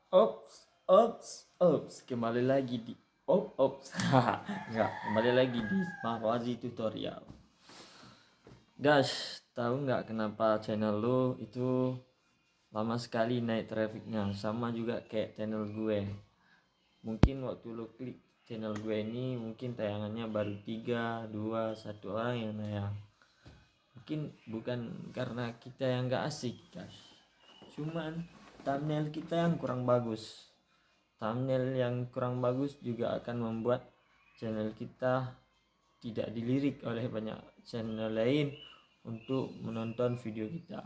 Ops, kembali lagi di ops. Enggak, kembali lagi di Mahwazi tutorial. Guys, tahu nggak kenapa channel lu itu lama sekali naik trafficnya, sama juga kayak channel gue. Mungkin waktu lu klik channel gue ini, mungkin tayangannya baru 3, 2, 1 orang yang nayang. Mungkin bukan karena kita yang nggak asik, guys. Cuman thumbnail kita yang kurang bagus. Thumbnail yang kurang bagus juga akan membuat channel kita tidak dilirik oleh banyak channel lain untuk menonton video kita.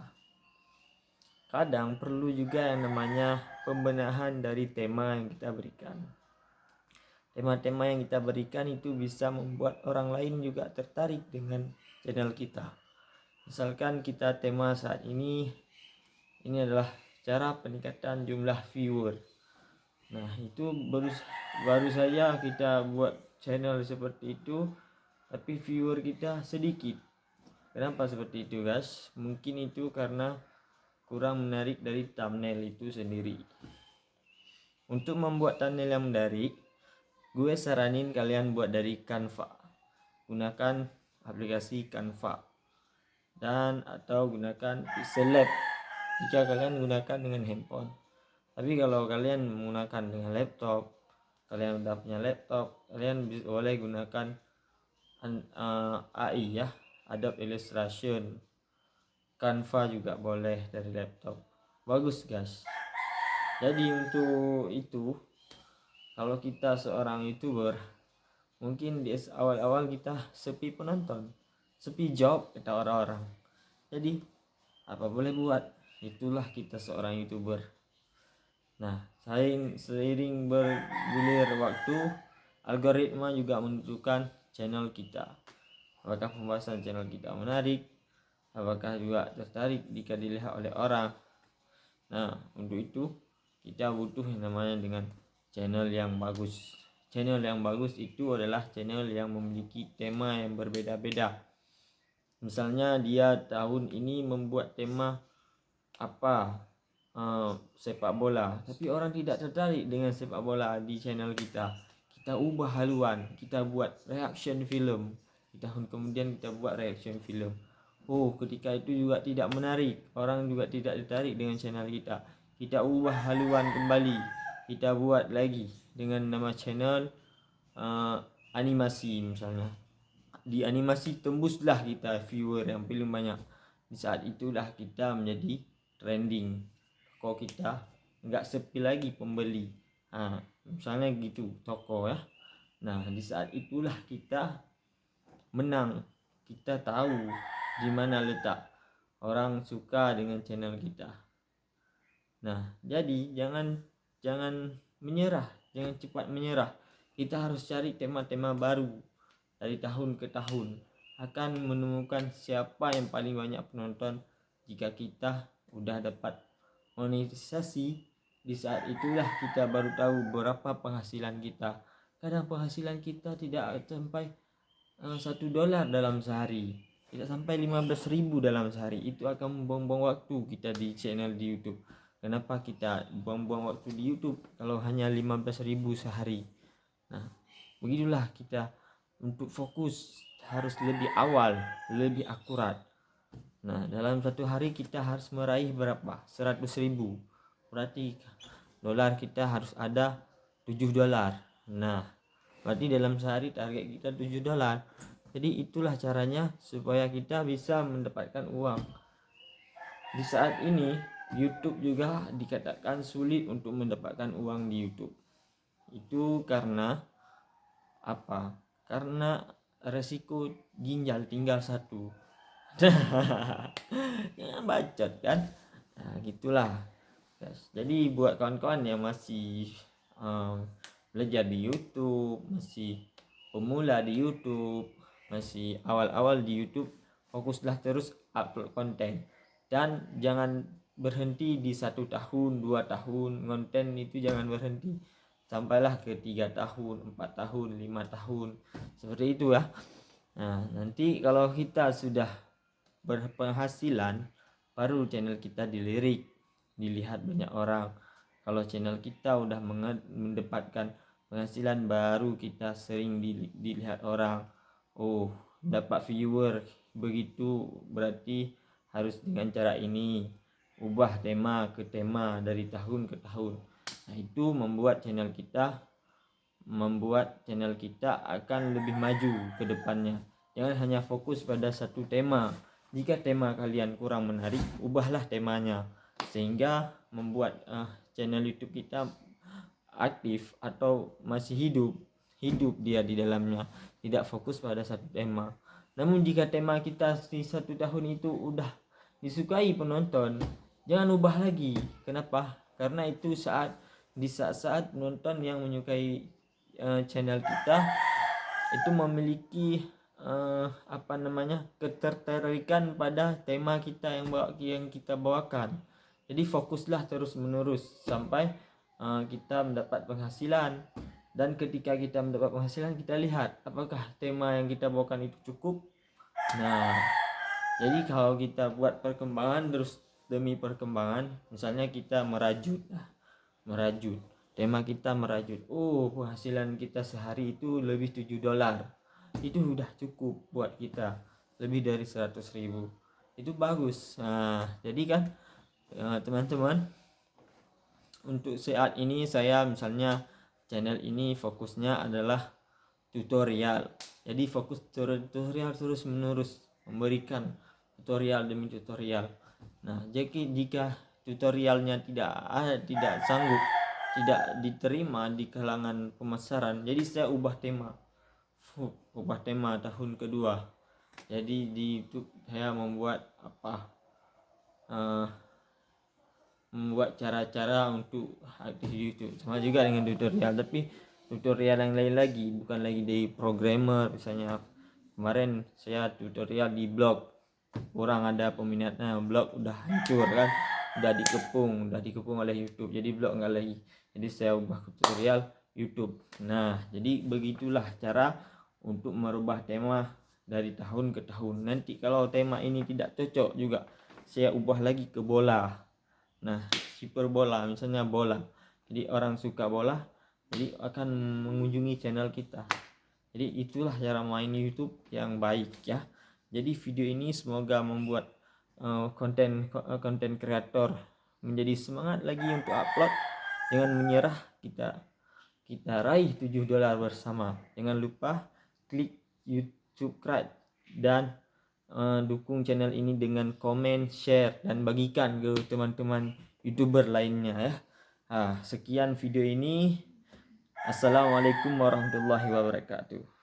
Kadang perlu juga yang namanya pembenahan dari tema yang kita berikan. Tema-tema yang kita berikan itu bisa membuat orang lain juga tertarik dengan channel kita. Misalkan kita tema saat ini adalah cara peningkatan jumlah viewer. Nah, itu baru saja kita buat channel seperti itu, tapi viewer kita sedikit. Kenapa seperti itu, guys? Mungkin itu karena kurang menarik dari thumbnail itu sendiri. Untuk membuat thumbnail yang menarik, gue saranin kalian buat dari Canva. Gunakan aplikasi Canva dan atau gunakan Pixel Lab jika kalian gunakan dengan handphone. Tapi kalau kalian menggunakan dengan laptop, kalian udah punya laptop, kalian boleh gunakan AI ya, Adobe Illustration, Canva juga boleh dari laptop. Bagus, guys. Jadi untuk itu, kalau kita seorang YouTuber, mungkin di awal-awal kita sepi penonton, sepi job kata orang-orang. Jadi apa boleh buat, itulah kita seorang YouTuber. Nah, seiring bergulir waktu, algoritma juga menentukan channel kita. Apakah pembahasan channel kita menarik? Apakah juga tertarik jika dilihat oleh orang? Nah, untuk itu kita butuh yang namanya dengan channel yang bagus. Channel yang bagus itu adalah channel yang memiliki tema yang berbeda-beda. Misalnya dia tahun ini membuat tema apa, sepak bola, tapi orang tidak tertarik dengan sepak bola di channel kita. Kita ubah haluan, kita buat reaction film. Di tahun kemudian kita buat reaction film. Oh, ketika itu juga tidak menarik, orang juga tidak tertarik dengan channel kita. Kita ubah haluan kembali, kita buat lagi dengan nama channel animasi misalnya. Di animasi tembuslah kita viewer yang paling banyak. Di saat itulah kita menjadi trending. Toko kita nggak sepi lagi pembeli. Misalnya gitu toko ya. Nah, di saat itulah kita menang. Kita tahu di mana letak orang suka dengan channel kita. Nah, jadi jangan menyerah, jangan cepat menyerah. Kita harus cari tema-tema baru dari tahun ke tahun. Akan menemukan siapa yang paling banyak penonton. Jika kita udah dapat monetisasi, di saat itulah kita baru tahu berapa penghasilan kita. Kadang penghasilan kita tidak sampai $1 dalam sehari, tidak sampai 15.000 dalam sehari. Itu akan membuang-buang waktu kita di channel di YouTube. Kenapa kita buang-buang waktu di YouTube kalau hanya 15.000 sehari? Nah, begitulah kita untuk fokus harus lebih awal, lebih akurat. Nah, dalam satu hari kita harus meraih berapa? 100.000. Berarti dolar kita harus ada $7. Nah, berarti dalam sehari target kita $7. Jadi itulah caranya supaya kita bisa mendapatkan uang. Di saat ini YouTube juga dikatakan sulit untuk mendapatkan uang di YouTube. Itu karena apa? Karena resiko ginjal tinggal satu. Jangan bacot kan. Nah, gitulah. Jadi buat kawan-kawan yang masih belajar di YouTube, masih pemula di YouTube, masih awal-awal di YouTube, fokuslah terus upload konten dan jangan berhenti di 1 tahun, 2 tahun konten itu, jangan berhenti sampailah ke 3 tahun, 4 tahun, 5 tahun seperti itu ya. Nah, nanti kalau kita sudah berpenghasilan, baru channel kita dilirik, dilihat banyak orang. Kalau channel kita udah mendapatkan penghasilan, baru kita sering dilihat orang. Oh, dapat viewer begitu, berarti harus dengan cara ini. Ubah tema ke tema dari tahun ke tahun. Nah, itu membuat channel kita akan lebih maju ke depannya. Jangan hanya fokus pada satu tema. Jika tema kalian kurang menarik, ubahlah temanya sehingga membuat channel YouTube kita aktif atau masih hidup dia di dalamnya, tidak fokus pada satu tema. Namun jika tema kita di 1 tahun itu udah disukai penonton, jangan ubah lagi. Kenapa? Karena itu di saat penonton yang menyukai channel kita itu memiliki ketertarikan pada tema kita yang kita bawakan. Jadi fokuslah terus menerus sampai kita mendapat penghasilan. Dan ketika kita mendapat penghasilan, kita lihat apakah tema yang kita bawakan itu cukup. Nah, jadi kalau kita buat perkembangan terus demi perkembangan, misalnya kita merajut, tema kita merajut, penghasilan kita sehari itu lebih $7, itu udah cukup buat kita, lebih dari 100.000, itu bagus. Nah, jadi kan teman-teman, untuk saat ini saya misalnya channel ini fokusnya adalah tutorial. Jadi fokus tutorial terus menerus, memberikan tutorial demi tutorial. Nah, jadi jika tutorialnya tidak sanggup, tidak diterima di kalangan pemasaran, jadi saya ubah tema tahun kedua. Jadi di YouTube saya membuat membuat cara-cara untuk aktif di YouTube, sama juga dengan tutorial, tapi tutorial yang lain lagi, bukan lagi dari programmer. Misalnya kemarin saya tutorial di blog, kurang ada peminatnya, blog udah hancur kan, udah dikepung oleh YouTube, jadi blog enggak lagi. Jadi saya ubah tutorial YouTube. Nah, jadi begitulah cara untuk merubah tema dari tahun ke tahun. Nanti kalau tema ini tidak cocok juga, saya ubah lagi ke bola. Nah, hiperbola, misalnya bola, jadi orang suka bola, jadi akan mengunjungi channel kita. Jadi itulah cara main YouTube yang baik ya. Jadi video ini semoga membuat konten kreator menjadi semangat lagi untuk upload. Jangan menyerah, kita raih $7 bersama. Jangan lupa klik YouTube subscribe dan dukung channel ini dengan komen, share, dan bagikan ke teman-teman YouTuber lainnya ya. Sekian video ini. Assalamualaikum warahmatullahi wabarakatuh.